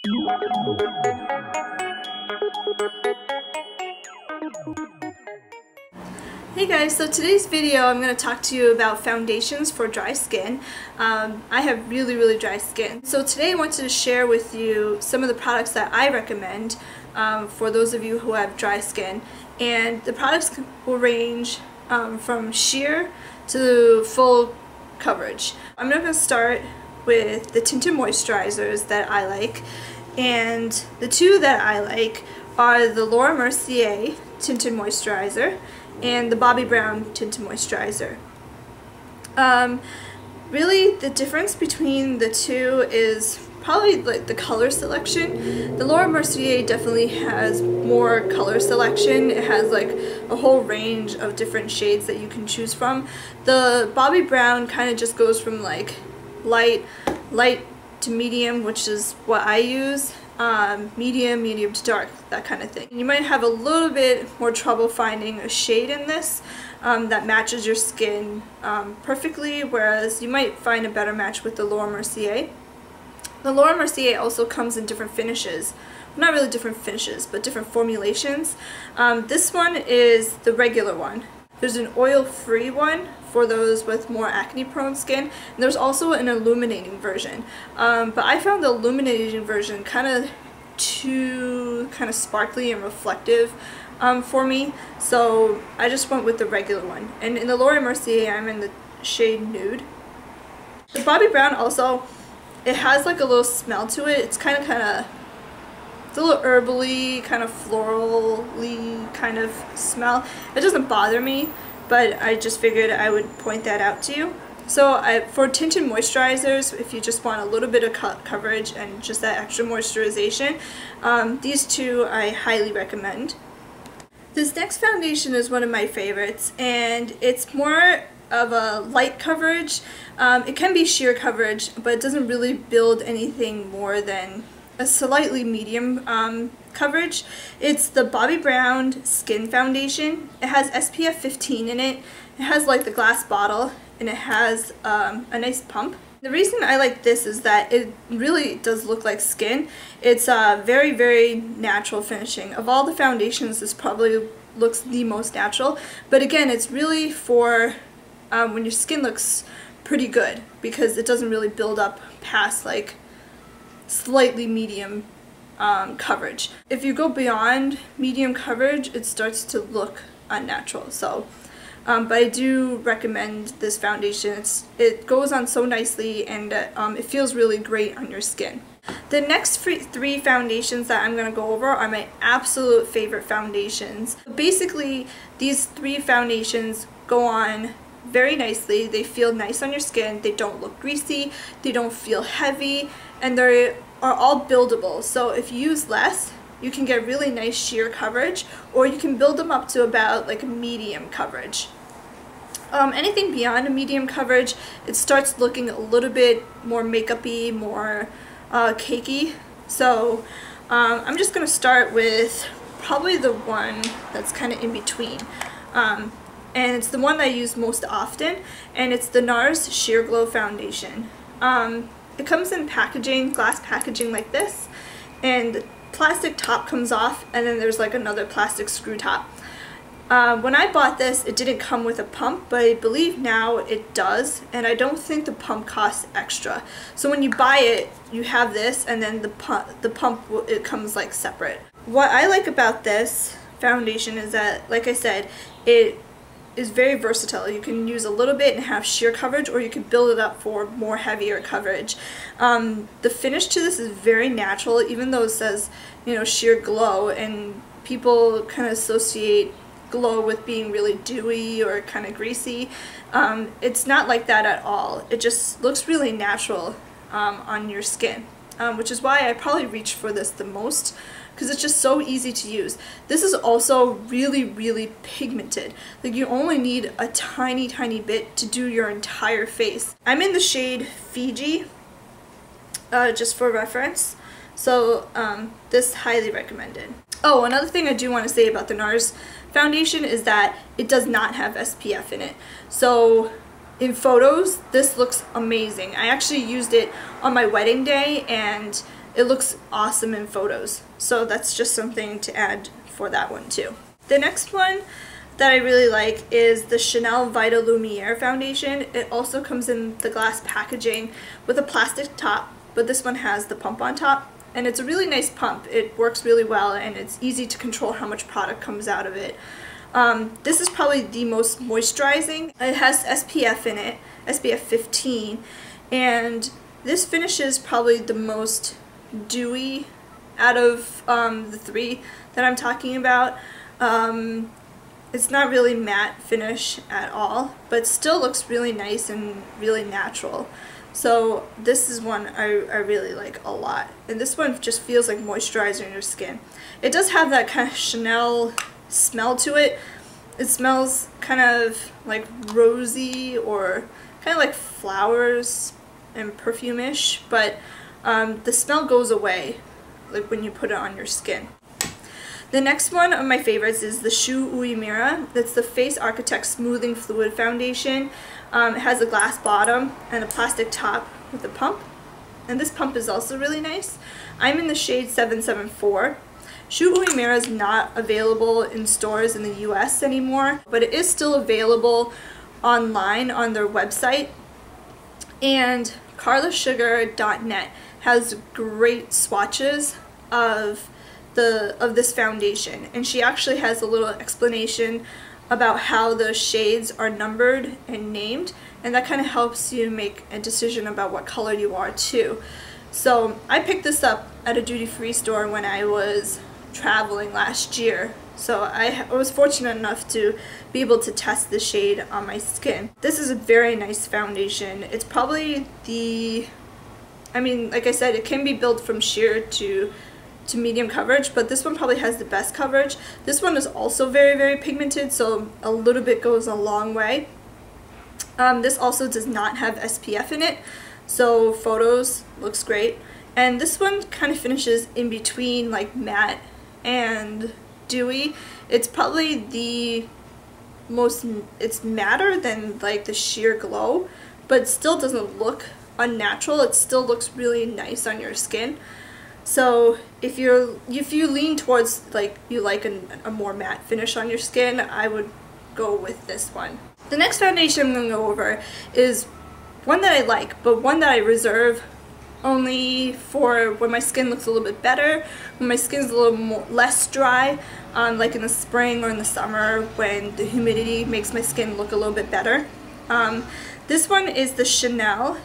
Hey guys, so today's video I'm going to talk to you about foundations for dry skin. I have really dry skin. So today I wanted to share with you some of the products that I recommend for those of you who have dry skin. And the products will range from sheer to full coverage. I'm going to start with the tinted moisturizers that I like. And the two that I like are the Mercier tinted moisturizer and the Bobbi Brown tinted moisturizer. Really the difference between the two is probably like the color selection. The Mercier definitely has more color selection. It has like a whole range of different shades that you can choose from. The Bobbi Brown kind of just goes from like light to medium, which is what I use. Medium to dark, that kind of thing. You might have a little bit more trouble finding a shade in this that matches your skin perfectly, whereas you might find a better match with the Mercier. The Mercier also comes in different finishes. Not really different finishes, but different formulations. This one is the regular one. There's an oil-free one for those with more acne-prone skin, and there's also an illuminating version. But I found the illuminating version kind of too sparkly and reflective for me, so I just went with the regular one. And in the Mercier, I'm in the shade Nude. The Bobbi Brown also, it has like a little smell to it. It's kind of it's a little herbally, kind of florally kind of smell. It doesn't bother me, but I just figured I would point that out to you. So for tinted moisturizers, if you just want a little bit of coverage and just that extra moisturization, these two I highly recommend. This next foundation is one of my favorites, and it's more of a light coverage. It can be sheer coverage, but it doesn't really build anything more than a slightly medium coverage. It's the Bobbi Brown Skin Foundation. It has SPF 15 in it. It has like the glass bottle, and it has a nice pump. The reason I like this is that it really does look like skin. It's very natural finishing. Of all the foundations, this probably looks the most natural, but again, it's really for when your skin looks pretty good, because it doesn't really build up past like slightly medium coverage. If you go beyond medium coverage, it starts to look unnatural. So, but I do recommend this foundation. It goes on so nicely, and it feels really great on your skin. The next three foundations that I'm going to go over are my absolute favorite foundations. Basically, these three foundations go on very nicely. They feel nice on your skin. They don't look greasy. They don't feel heavy, and they are all buildable. So if you use less, you can get really nice sheer coverage, or you can build them up to about like a medium coverage. Anything beyond a medium coverage, it starts looking a little bit more makeup-y, more cakey. So I'm just going to start with probably the one that's kind of in between. And it's the one that I use most often, and it's the NARS Sheer Glow Foundation. It comes in packaging, glass packaging like this, and the plastic top comes off, and then there's like another plastic screw top. When I bought this, it didn't come with a pump, but I believe now it does, and I don't think the pump costs extra. So when you buy it, you have this, and then the pump it comes like separate. What I like about this foundation is that, like I said, it is very versatile. You can use a little bit and have sheer coverage, or you can build it up for more heavier coverage. The finish to this is very natural, even though it says, you know, sheer glow, and people kind of associate glow with being really dewy or kind of greasy. It's not like that at all. It just looks really natural on your skin, which is why I probably reach for this the most, because it's just so easy to use. This is also really pigmented. Like, you only need a tiny bit to do your entire face. I'm in the shade Fiji, just for reference. So this highly recommended. Oh, another thing I do want to say about the NARS foundation is that it does not have SPF in it. So in photos, this looks amazing. I actually used it on my wedding day, and it looks awesome in photos. So that's just something to add for that one too. The next one that I really like is the Chanel Vitalumiere foundation. It also comes in the glass packaging with a plastic top, but this one has the pump on top, and it's a really nice pump. It works really well, and it's easy to control how much product comes out of it. This is probably the most moisturizing. It has SPF in it, SPF 15, and this finish is probably the most dewy out of the three that I'm talking about. It's not really matte finish at all, but still looks really nice and really natural. So this is one I really like a lot. And this one just feels like moisturizer in your skin. It does have that kind of Chanel smell to it. It smells kind of like rosy or kind of like flowers and perfume-ish, but the smell goes away like when you put it on your skin. The next one of my favorites is the Uemura. That's the Face Architect Smoothing Fluid Foundation. It has a glass bottom and a plastic top with a pump. And this pump is also really nice. I'm in the shade 774. Uemura is not available in stores in the US anymore, but it is still available online on their website. And carlasugar.net has great swatches of this foundation, and she actually has a little explanation about how the shades are numbered and named, and that kind of helps you make a decision about what color you are too. So I picked this up at a duty-free store when I was traveling last year, so I was fortunate enough to be able to test the shade on my skin. This is a very nice foundation. It's probably like I said, it can be built from sheer to medium coverage, but this one probably has the best coverage. This one is also very, very pigmented, so a little bit goes a long way. This also does not have SPF in it, so photos looks great. And this one kind of finishes in between like matte and dewy. It's probably the most, it's madder than like the sheer glow, but it still doesn't look unnatural. It still looks really nice on your skin. So if you lean towards like you like a more matte finish on your skin, I would go with this one. The next foundation I'm going to go over is one that I like, but one that I reserve only for when my skin looks a little bit better, when my skin's a little less dry, like in the spring or in the summer when the humidity makes my skin look a little bit better. This one is the Chanel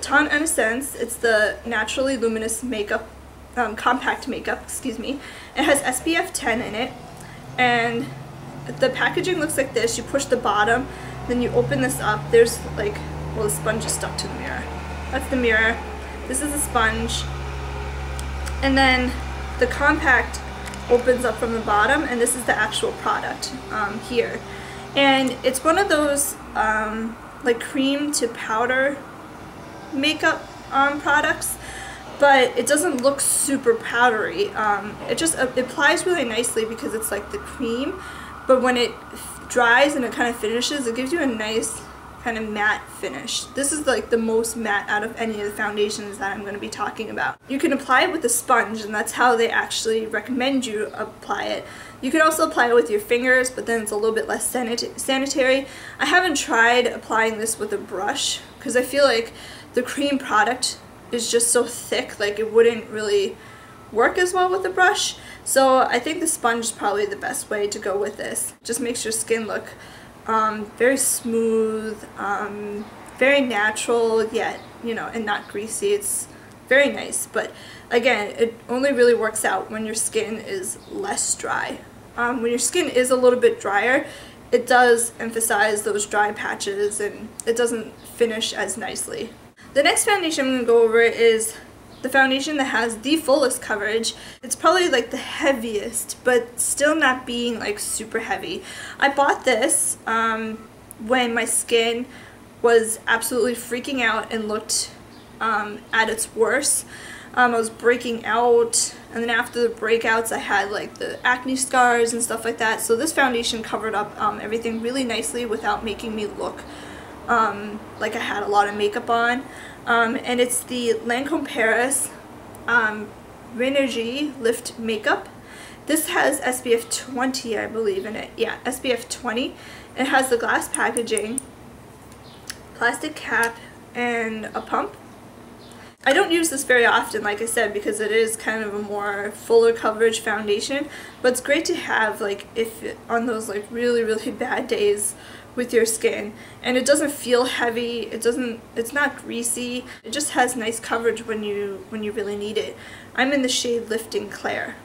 Innocence. It's the Naturally Luminous Makeup, Compact Makeup, excuse me. It has SPF 10 in it, and the packaging looks like this. You push the bottom, then you open this up. There's like, well, the sponge is stuck to the mirror. That's the mirror. This is the sponge. And then the compact opens up from the bottom, and this is the actual product here. And it's one of those like cream to powder makeup products, but it doesn't look super powdery. It just applies really nicely because it's like the cream, but when it dries and it kind of finishes, it gives you a nice kind of matte finish. This is like the most matte out of any of the foundations that I'm going to be talking about. You can apply it with a sponge, and that's how they actually recommend you apply it. You can also apply it with your fingers, but then it's a little bit less sanitary. I haven't tried applying this with a brush because I feel like the cream product is just so thick, like it wouldn't really work as well with a brush. So I think the sponge is probably the best way to go with this. Just makes your skin look very smooth, very natural, yet, you know, and not greasy. It's very nice, but again, it only really works out when your skin is less dry. When your skin is a little bit drier, it does emphasize those dry patches and it doesn't finish as nicely. The next foundation I'm going to go over is the foundation that has the fullest coverage. It's probably like the heaviest, but still not being like super heavy. I bought this when my skin was absolutely freaking out and looked at its worst. I was breaking out, and then after the breakouts I had like the acne scars and stuff like that. So this foundation covered up everything really nicely without making me look like I had a lot of makeup on. and it's the Lancome Paris RÉNERGIE Lift Makeup. This has SPF 20, I believe, in it. Yeah, SPF 20. It has the glass packaging, plastic cap, and a pump. I don't use this very often, like I said, because it is kind of a more fuller coverage foundation, but it's great to have, like, if on those like really bad days with your skin, and it doesn't feel heavy, it's not greasy, it just has nice coverage when you really need it. I'm in the shade Lifting Clair,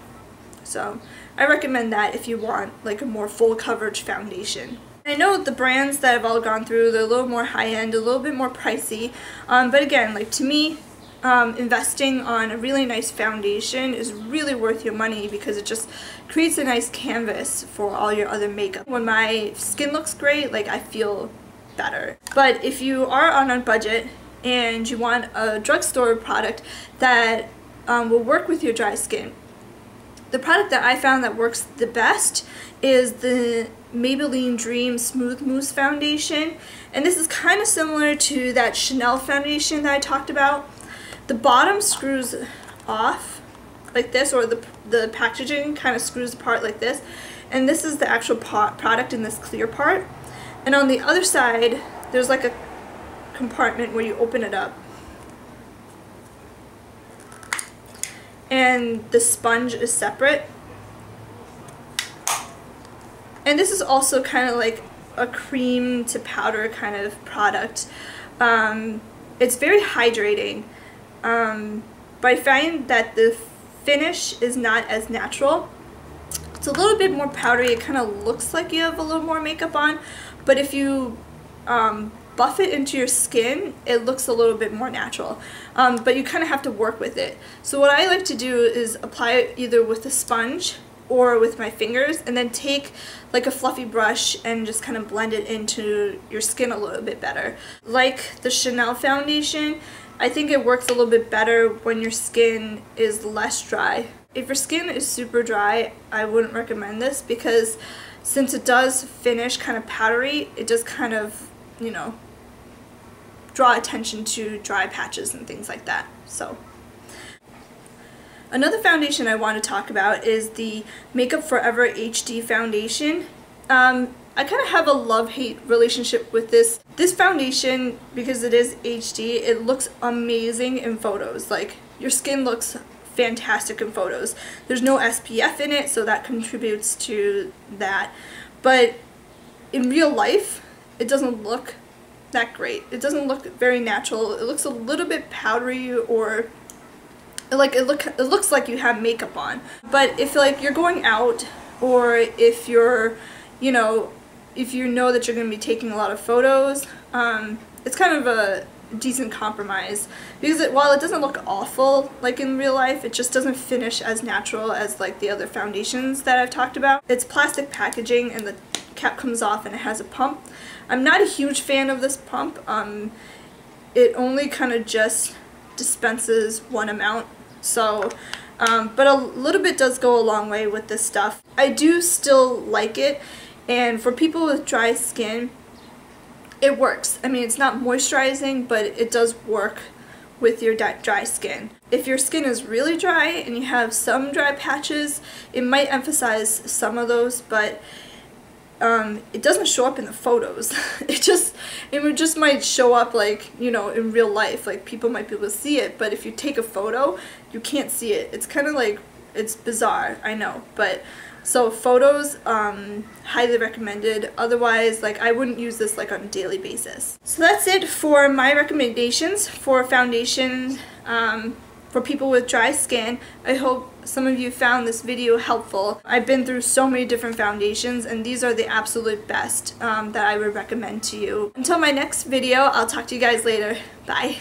so I recommend that if you want like a more full coverage foundation. I know the brands that I've all gone through, they're a little more high-end, a little bit more pricey, but again, like, to me, investing on a really nice foundation is really worth your money because it just creates a nice canvas for all your other makeup. When my skin looks great, like, I feel better. But if you are on a budget and you want a drugstore product that will work with your dry skin, the product that I found that works the best is the Maybelline Dream Smooth Mousse Foundation, and this is kind of similar to that Chanel foundation that I talked about. The bottom screws off like this, or the packaging kind of screws apart like this, and this is the actual product in this clear part. And on the other side, there's like a compartment where you open it up, and the sponge is separate. And this is also kind of like a cream to powder kind of product. It's very hydrating. But I find that the finish is not as natural. It's a little bit more powdery. It kind of looks like you have a little more makeup on, but if you buff it into your skin, it looks a little bit more natural. But you kind of have to work with it. So what I like to do is apply it either with a sponge or with my fingers, and then take like a fluffy brush and just kind of blend it into your skin a little bit better. Like the Chanel foundation, I think it works a little bit better when your skin is less dry. If your skin is super dry, I wouldn't recommend this because since it does finish kind of powdery, it does kind of, you know, draw attention to dry patches and things like that. So another foundation I want to talk about is the Makeup Forever HD foundation. I kind of have a love-hate relationship with this foundation because it is HD. It looks amazing in photos. Like, your skin looks fantastic in photos. There's no SPF in it, so that contributes to that. But in real life, it doesn't look that great. It doesn't look very natural. It looks a little bit powdery, or like it looks like you have makeup on. But if like you're going out, or if you're, you know that you're going to be taking a lot of photos, it's kind of a decent compromise because while it doesn't look awful like in real life, it just doesn't finish as natural as like the other foundations that I've talked about. It's plastic packaging and the cap comes off and it has a pump. I'm not a huge fan of this pump. It only kind of just dispenses one amount, so but a little bit does go a long way with this stuff. I do still like it, and for people with dry skin, it works. I mean, it's not moisturizing, but it does work with your dry skin. If your skin is really dry and you have some dry patches, it might emphasize some of those, but it doesn't show up in the photos. It just might show up like, you know, in real life. Like, people might be able to see it, but if you take a photo, you can't see it. It's kind of like, it's bizarre, I know, but so photos, highly recommended. Otherwise, like, I wouldn't use this like on a daily basis. So that's it for my recommendations for foundation for people with dry skin. I hope some of you found this video helpful. I've been through so many different foundations, and these are the absolute best that I would recommend to you. Until my next video, I'll talk to you guys later. Bye.